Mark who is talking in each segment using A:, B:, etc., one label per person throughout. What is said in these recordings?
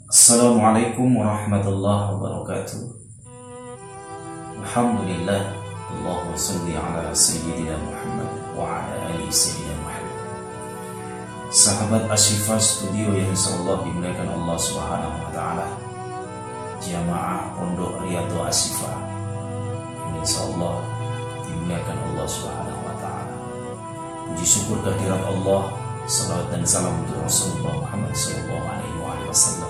A: Assalamualaikum warahmatullahi wabarakatuh. Alhamdulillah, Allahumma salli ala Sayyidina Muhammad wa ala ali Sayyidina Muhammad. Sahabat Ashifa Studio yang insyaallah dimuliakan Allah Subhanahu wa taala, jamaah Pondok Riyadhus Ashifa yang insyaallah dimuliakan Allah Subhanahu wa taala. Puji syukur kehadirat Allah, salawat dan salam untuk Rasulullah Muhammad sallallahu alaihi wasallam.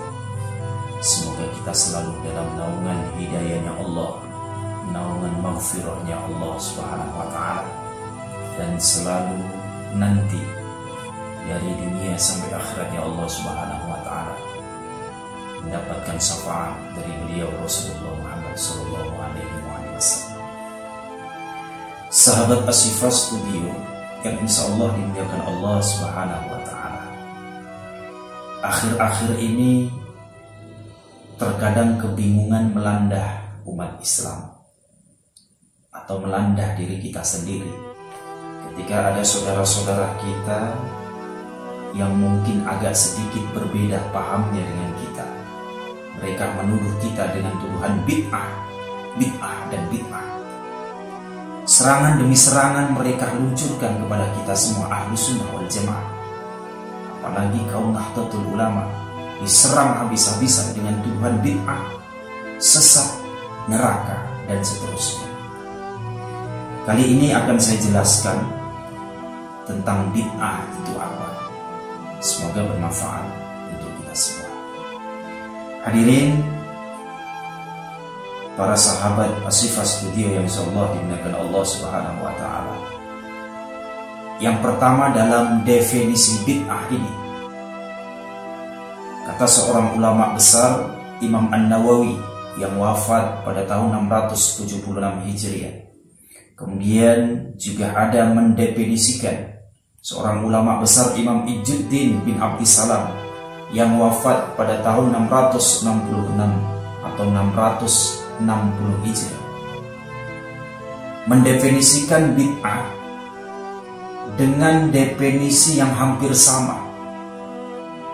A: Semoga kita selalu dalam naungan hidayahnya Allah, naungan maghfirahnya Allah Subhanahu wa taala, dan selalu nanti dari dunia sampai akhiratnya Allah Subhanahu wa taala mendapatkan syafaat dari beliau Rasulullah Muhammad sallallahu alaihi wasallam. Sahabat Ashifa Studio yang insyaallah dimuliakan Allah Subhanahu wa taala, akhir-akhir ini terkadang kebingungan melanda umat Islam atau melanda diri kita sendiri ketika ada saudara-saudara kita yang mungkin agak sedikit berbeda pahamnya dengan kita. Mereka menuduh kita dengan tuduhan bid'ah dan bid'ah. Serangan demi serangan mereka luncurkan kepada kita semua ahlu sunnah wal jamaah. Apalagi kaum Nahdlatul Ulama diserang habis-habisan dengan tuduhan bid'ah, sesat, neraka, dan seterusnya. Kali ini akan saya jelaskan tentang bid'ah itu apa. Semoga bermanfaat untuk kita semua. Hadirin para sahabat Ashifa Studio yang insyaallah dimuliakan Allah Subhanahu wa taala. Yang pertama dalam definisi bid'ah ini, kata seorang ulama besar, Imam An-Nawawi, yang wafat pada tahun 676 Hijriah. Kemudian juga ada mendefinisikan seorang ulama besar, Imam Izzuddin bin Abdissalam, yang wafat pada tahun 666 atau 660 Hijriah. Mendefinisikan bid'ah dengan definisi yang hampir sama.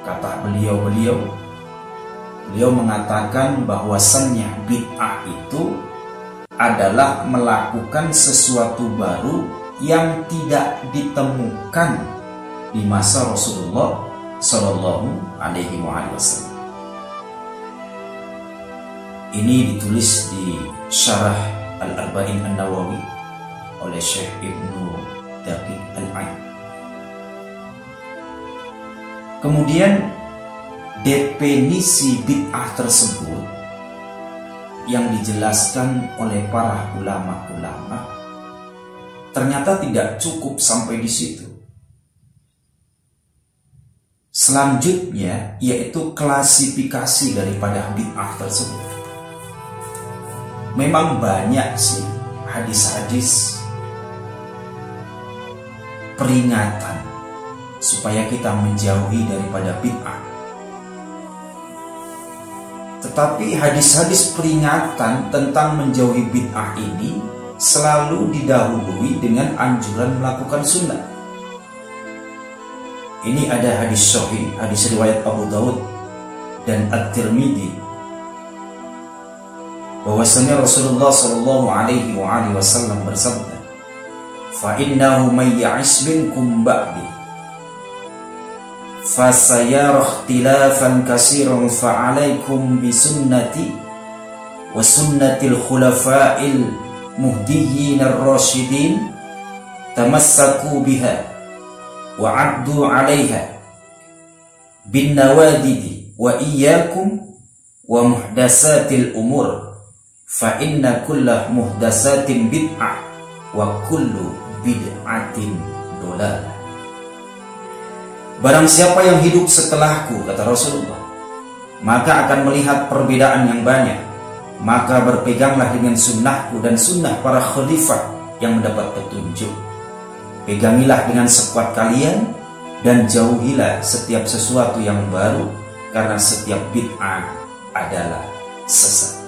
A: Kata beliau mengatakan bahwasannya bid'ah itu adalah melakukan sesuatu baru yang tidak ditemukan di masa Rasulullah Sallallahu Alaihi Wasallam. Ini ditulis di Syarah Al-Arba'in An-Nawawi oleh Syekh Ibnu Daqiq Al-Ain. Kemudian definisi bid'ah tersebut yang dijelaskan oleh para ulama-ulama ternyata tidak cukup sampai di situ. Selanjutnya yaitu klasifikasi daripada bid'ah tersebut. Memang banyak sih hadis-hadis peringatan supaya kita menjauhi daripada bid'ah. Tetapi hadis-hadis peringatan tentang menjauhi bid'ah ini selalu didahului dengan anjuran melakukan sunnah. Ini ada hadis sahih, hadis riwayat Abu Daud dan At-Tirmidzi, bahwasanya Rasulullah Shallallahu Alaihi Wasallam bersabda, "Fa innahu may ya'ish minkum ba'di fasayara ikhtilafan katsiran fa'alaikum bisunnati wa sunnatil khulafa'il muhdiyyin ar-rasyidin tamassaku biha wa 'addu 'alaiha bin nawadidi wa iyyakum wa muhdatsatil umur fa inna kulla muhdatsatin bid'ah wa kullu bid'atin dhalalah." Barang siapa yang hidup setelahku, kata Rasulullah, maka akan melihat perbedaan yang banyak. Maka berpeganglah dengan sunnahku dan sunnah para khalifah yang mendapat petunjuk. Pegangilah dengan sekuat kalian dan jauhilah setiap sesuatu yang baru, karena setiap bid'ah adalah sesat.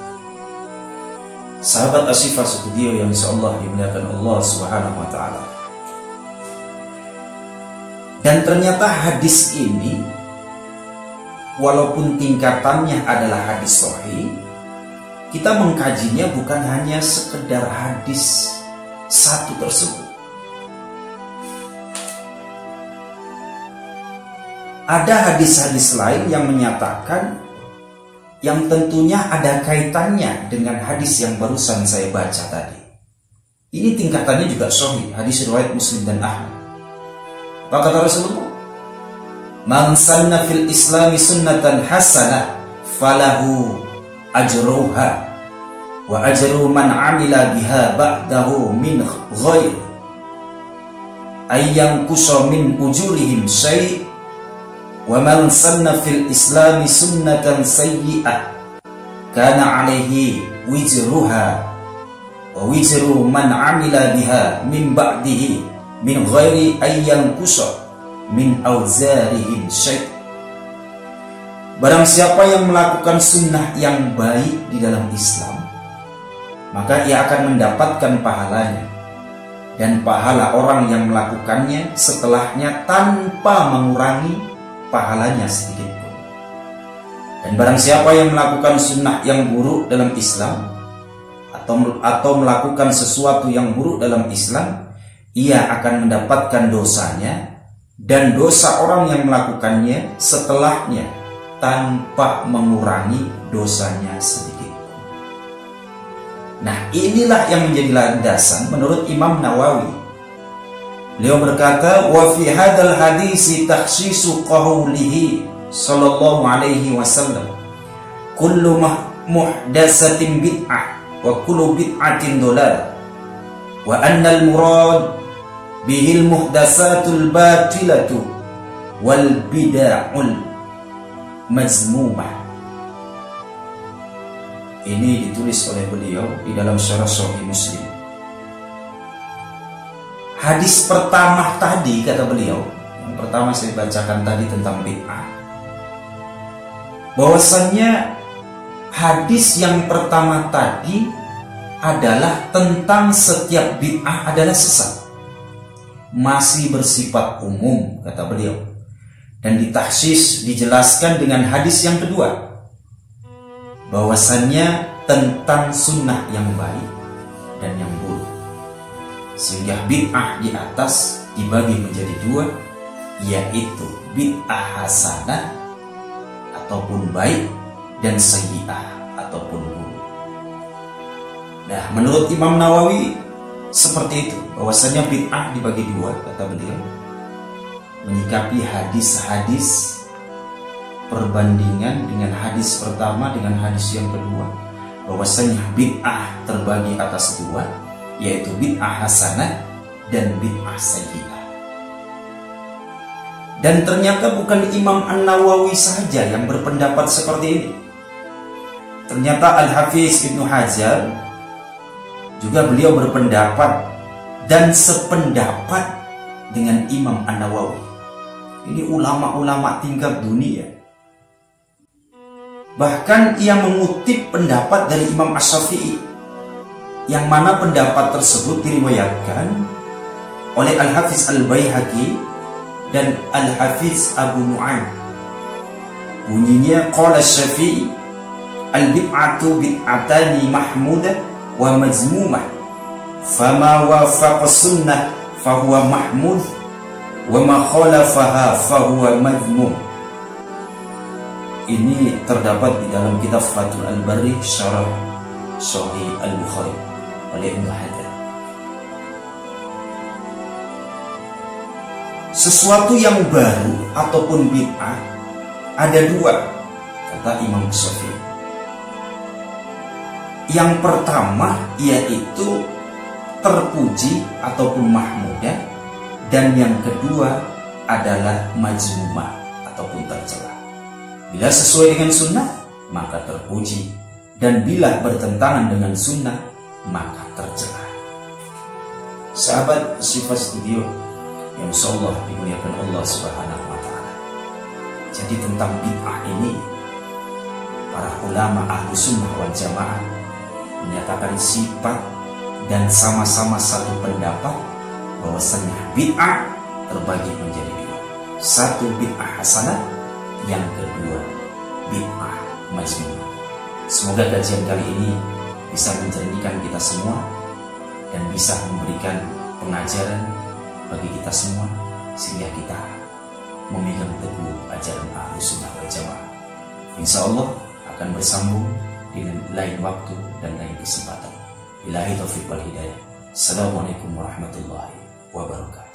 A: Sahabat Ashifa Studio yang insyaallah dimuliakan Allah Subhanahu wa taala. Dan ternyata hadis ini walaupun tingkatannya adalah hadis sahih, kita mengkajinya bukan hanya sekedar hadis satu tersebut. Ada hadis-hadis lain yang menyatakan, yang tentunya ada kaitannya dengan hadis yang barusan saya baca tadi. Ini tingkatannya juga sahih, hadis riwayat Muslim dan Ahmad. Apa kata Rasulullah? Man sanna fil islami sunnatan hasanah falahu ajruha wa ajru man amila biha ba'dahu min ghair ayyan kusa min ujurihim syai' wa man sanna fil islami sunnatan sayyi'ah kana alaihi wizruha wa wizru man amila biha min ba'dihi min ghairi ayyan kusa min auzarihim syai'. Barang siapa yang melakukan sunnah yang baik di dalam Islam, maka ia akan mendapatkan pahalanya dan pahala orang yang melakukannya setelahnya tanpa mengurangi pahalanya sedikit pun. Dan barang siapa yang melakukan sunnah yang buruk dalam Islam atau melakukan sesuatu yang buruk dalam Islam, ia akan mendapatkan dosanya dan dosa orang yang melakukannya setelahnya tanpa mengurangi dosanya sedikit. Nah, inilah yang menjadi landasan menurut Imam Nawawi. Beliau berkata, wa fi hadzal hadisi takhsisu qaulihi sallallahu alaihi wasallam, kullu muhdatsatin bid'ah wa kullu bid'atin dhalalah, wa anna al-murad bihil muhdatsatul batilatu wal bid'ul mazmumah. Ini ditulis oleh beliau di dalam Syarah Sahih Muslim. Hadis pertama tadi, kata beliau, yang pertama saya bacakan tadi tentang bid'ah, bahwasannya hadis yang pertama tadi adalah tentang setiap bid'ah adalah sesat, masih bersifat umum, kata beliau. Dan ditahsis, dijelaskan dengan hadis yang kedua, bahwasannya tentang sunnah yang baik dan yang buruk. Sehingga bid'ah di atas dibagi menjadi dua, yaitu bid'ah hasanah ataupun baik, dan sayyi'ah ataupun buruk. Nah, menurut Imam Nawawi seperti itu, bahwasanya bid'ah dibagi dua, kata beliau, menyikapi hadis-hadis perbandingan dengan hadis pertama dengan hadis yang kedua, bahwasanya bid'ah terbagi atas dua, yaitu bid'ah hasanah dan bid'ah sayyi'ah. Dan ternyata bukan Imam An-Nawawi saja yang berpendapat seperti ini. Ternyata Al-Hafiz Ibnu Hajar juga beliau berpendapat dan sependapat dengan Imam An-Nawawi. Ini ulama-ulama tingkat dunia. Bahkan ia mengutip pendapat dari Imam Asy-Syafi'i, yang mana pendapat tersebut diriwayatkan oleh Al-Hafiz Al-Baihaqi dan Al-Hafiz Abu Nu'aim. Bunyinya, qala Syafi'i, al-bid'atu bid'atani mahmudah wa mazmumah, fama wafaqa sunnah fahuwa mahmud, wa ma khalafaha fahuwa mazmum. Ini terdapat di dalam kitab Fathul Al-Bari Syarah Sahih Al-Bukhari oleh Ibnu Hajar. Sesuatu yang baru ataupun bid'ah ada dua, kata Imam Syafi'i. Yang pertama yaitu terpuji ataupun mahmudah, dan yang kedua adalah majmumah ataupun tercela. Bila sesuai dengan sunnah, maka terpuji, dan bila bertentangan dengan sunnah, maka tercela. Sahabat Syifa Studio yang insyaallah dimuliakan Allah Subhanahu wa ta'ala. Jadi tentang bid'ah ini, para ulama ahlu sunnah wal jamaah menyatakan sifat dan sama-sama satu pendapat bahwasanya bid'ah terbagi menjadi dua. Satu bid'ah hasanah, yang kedua bid'ah mazmumah. Semoga kajian kali ini bisa menjernihkan kita semua dan bisa memberikan pengajaran bagi kita semua, sehingga kita memegang teguh ajaran Ahlus Sunnah wal Jamaah. Insya Allah akan bersambung di lain waktu dan lain kesempatan. Billahi taufiq wal hidayah. Assalamualaikum warahmatullahi wabarakatuh.